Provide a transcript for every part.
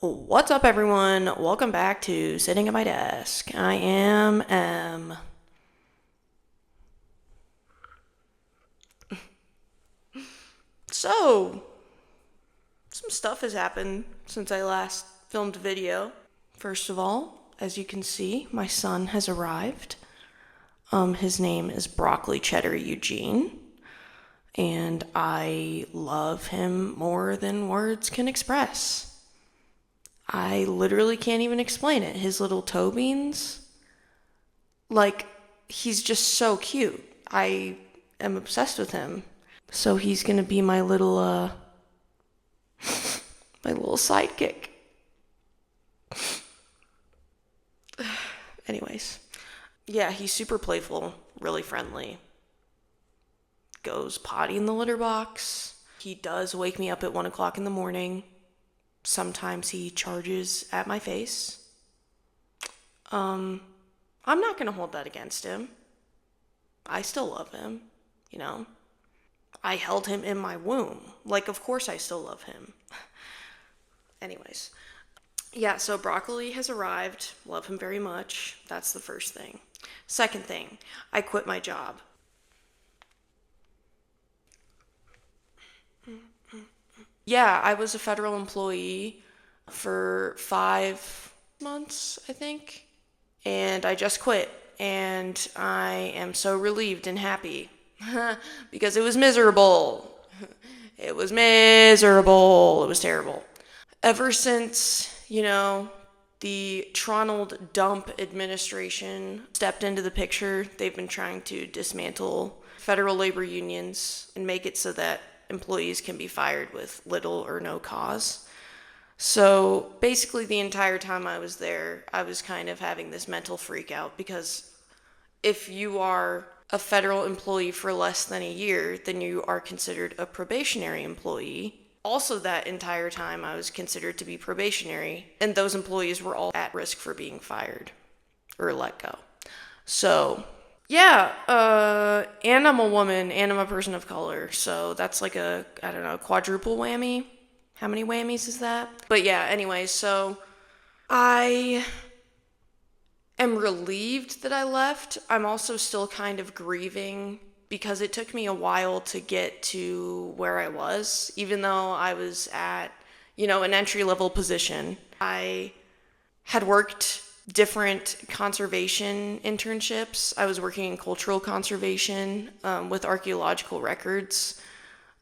What's up, everyone? Welcome back to Sitting at My Desk. I am So, some stuff has happened since I last filmed a video. First of all, as you can see, my son has arrived. His name is Broccoli Cheddar Eugene, and I love him more than words can express. I literally can't even explain it. His little toe beans, he's just so cute. I am obsessed with him. So he's gonna be my little, my little sidekick. Anyways, yeah, he's super playful, really friendly. Goes potty in the litter box. He does wake me up at 1 o'clock in the morning. Sometimes he charges at my face. I'm not gonna hold that against him. I still love him, you know. I held him in my womb. Of course I still love him. Anyways. Yeah, so Broccoli has arrived. Love him very much. That's the first thing. Second thing, I quit my job. Yeah, I was a federal employee for 5 months, I think. And I just quit. And I am so relieved and happy. Because it was miserable. It was miserable. It was terrible. Ever since, the Tronald Dump administration stepped into the picture, they've been trying to dismantle federal labor unions and make it so that employees can be fired with little or no cause. So basically the entire time I was there, I was kind of having this mental freak out because if you are a federal employee for less than a year, then you are considered a probationary employee. Also, that entire time I was considered to be probationary, and those employees were all at risk for being fired or let go. So yeah, and I'm a woman, and I'm a person of color, so that's like a, quadruple whammy. How many whammies is that? But yeah, anyway, so I am relieved that I left. I'm also still kind of grieving because it took me a while to get to where I was, even though I was at, an entry-level position. I had worked different conservation internships. I was working in cultural conservation with archaeological records.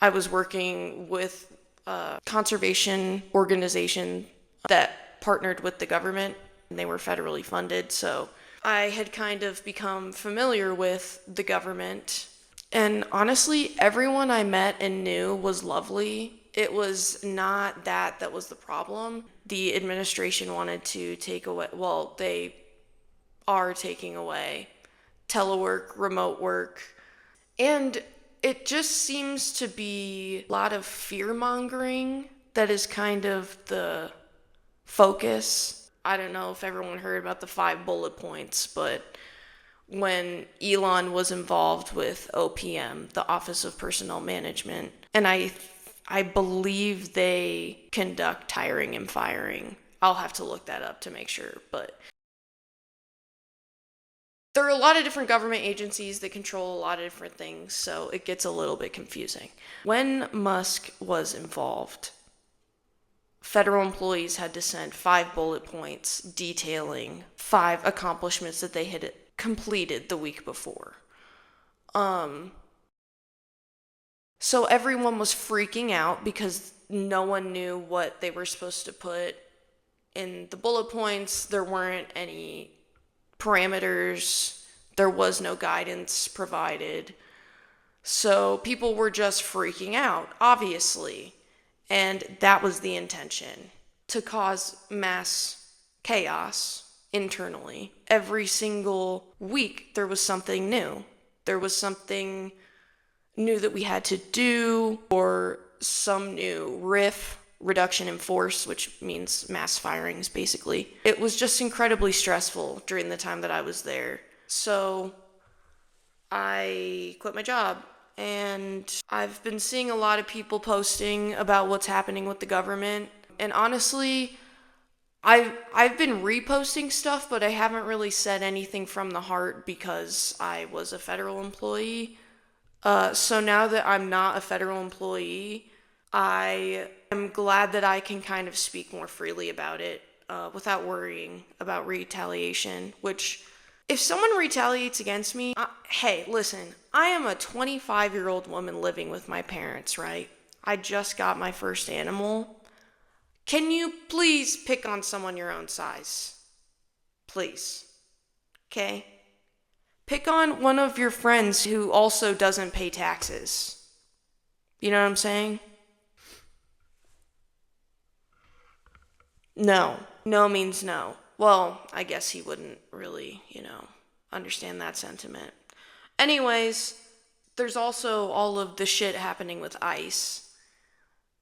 I was working with a conservation organization that partnered with the government, and they were federally funded. So I had kind of become familiar with the government. And honestly, everyone I met and knew was lovely. It was not that was the problem. The administration wanted to take away, they are taking away telework, remote work, and it just seems to be a lot of fear-mongering that is kind of the focus. I don't know if everyone heard about the 5 bullet points, but when Elon was involved with OPM, the Office of Personnel Management, and I believe they conduct hiring and firing. I'll have to look that up to make sure, but there are a lot of different government agencies that control a lot of different things, so it gets a little bit confusing. When Musk was involved, federal employees had to send 5 bullet points detailing 5 accomplishments that they had completed the week before. So everyone was freaking out because no one knew what they were supposed to put in the bullet points. There weren't any parameters. There was no guidance provided. So people were just freaking out, obviously. And that was the intention, to cause mass chaos internally. Every single week there was something new. There was something new that we had to do, or some new reduction in force, which means mass firings, basically. It was just incredibly stressful during the time that I was there. So I quit my job, and I've been seeing a lot of people posting about what's happening with the government. And honestly, I've been reposting stuff, but I haven't really said anything from the heart because I was a federal employee. So now that I'm not a federal employee, I am glad that I can kind of speak more freely about it without worrying about retaliation, which if someone retaliates against me, hey, listen, I am a 25-year-old woman living with my parents, right? I just got my first animal. Can you please pick on someone your own size? Please. Okay? Pick on one of your friends who also doesn't pay taxes. You know what I'm saying? No. No means no. Well, I guess he wouldn't really, understand that sentiment. Anyways, there's also all of the shit happening with ICE,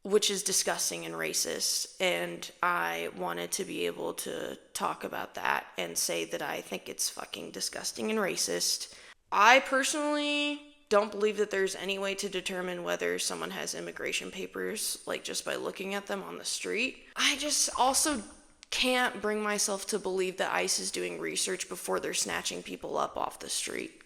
which is disgusting and racist, and I wanted to be able to talk about that and say that I think it's fucking disgusting and racist. I personally don't believe that there's any way to determine whether someone has immigration papers, like just by looking at them on the street. I just also can't bring myself to believe that ICE is doing research before they're snatching people up off the street.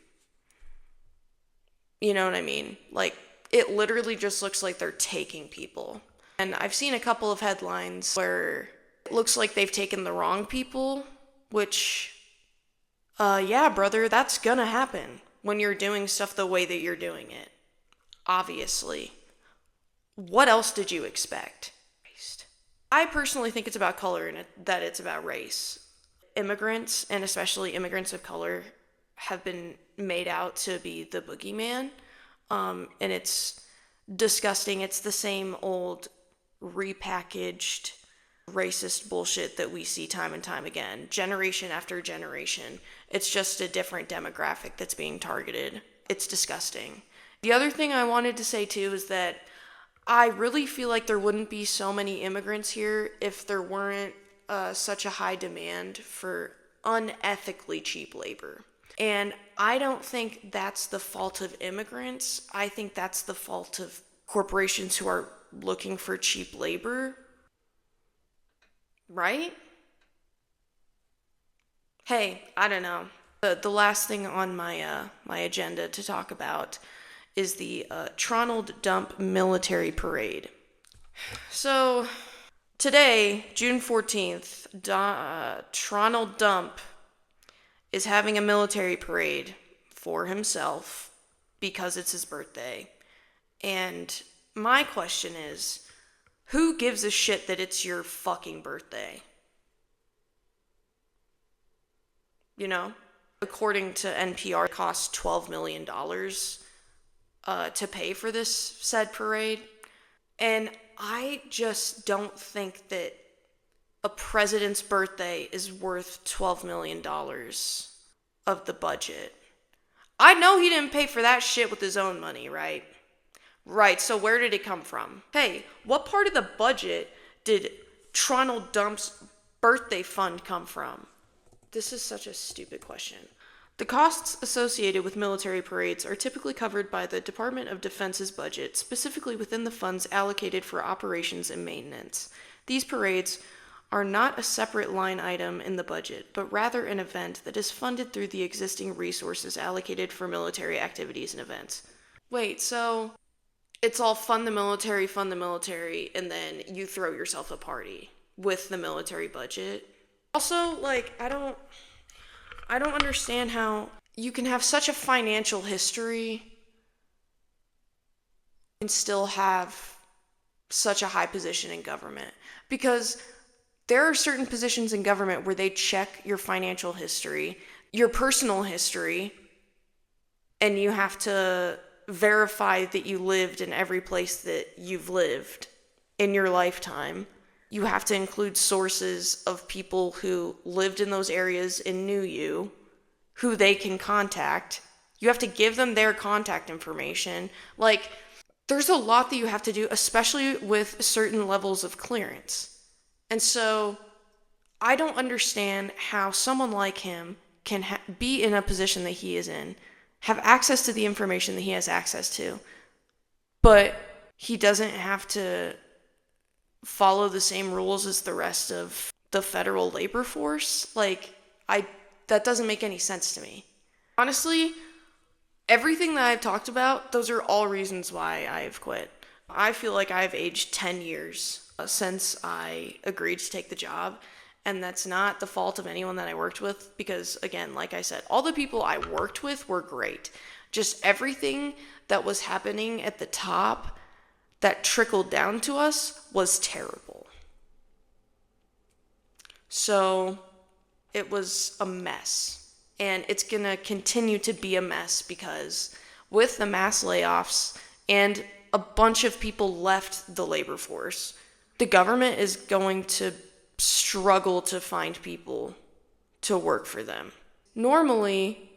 You know what I mean? Like, it literally just looks like they're taking people. And I've seen a couple of headlines where it looks like they've taken the wrong people, which, yeah, brother, that's gonna happen when you're doing stuff the way that you're doing it. Obviously. What else did you expect? I personally think it's about color and that it's about race. Immigrants, and especially immigrants of color, have been made out to be the boogeyman. And it's disgusting. It's the same old repackaged racist bullshit that we see time and time again, generation after generation. It's just a different demographic that's being targeted. It's disgusting. The other thing I wanted to say too is that I really feel like there wouldn't be so many immigrants here if there weren't such a high demand for unethically cheap labor. And I don't think that's the fault of immigrants. I think that's the fault of corporations who are looking for cheap labor. Right? Hey, I don't know. The last thing on my agenda to talk about is the Tronald Dump Military Parade. So, today, June 14th, Tronald Dump is having a military parade for himself because it's his birthday. And my question is, who gives a shit that it's your fucking birthday? You know? According to NPR, it costs $12 million to pay for this said parade. And I just don't think that a president's birthday is worth $12 million of the budget. I know he didn't pay for that shit with his own money, right? Right, so where did it come from? Hey, what part of the budget did Tronald Dump's birthday fund come from? This is such a stupid question. The costs associated with military parades are typically covered by the Department of Defense's budget, specifically within the funds allocated for operations and maintenance. These parades are not a separate line item in the budget, but rather an event that is funded through the existing resources allocated for military activities and events. Wait, so it's all fund the military, and then you throw yourself a party with the military budget? Also, like, I don't understand how you can have such a financial history and still have such a high position in government. Because there are certain positions in government where they check your financial history, your personal history, and you have to verify that you lived in every place that you've lived in your lifetime. You have to include sources of people who lived in those areas and knew you, who they can contact. You have to give them their contact information. Like, there's a lot that you have to do, especially with certain levels of clearance. And so, I don't understand how someone like him can be in a position that he is in, have access to the information that he has access to, but he doesn't have to follow the same rules as the rest of the federal labor force. Like, that doesn't make any sense to me. Honestly, everything that I've talked about, those are all reasons why I've quit. I feel like I've aged 10 years since I agreed to take the job, and that's not the fault of anyone that I worked with because, again, like I said, all the people I worked with were great. Just everything that was happening at the top that trickled down to us was terrible. So it was a mess, and it's gonna continue to be a mess because with the mass layoffs and a bunch of people left the labor force, the government is going to struggle to find people to work for them. Normally,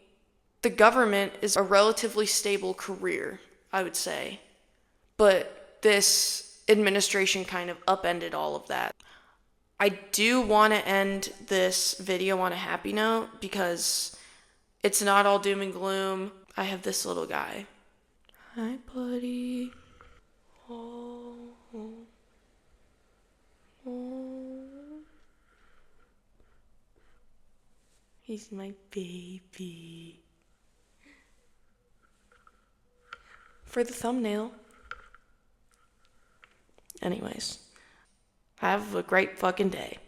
the government is a relatively stable career, I would say, but this administration kind of upended all of that. I do want to end this video on a happy note because it's not all doom and gloom. I have this little guy. Hi, buddy. Oh. Oh. He's my baby. For the thumbnail. Anyways, have a great fucking day.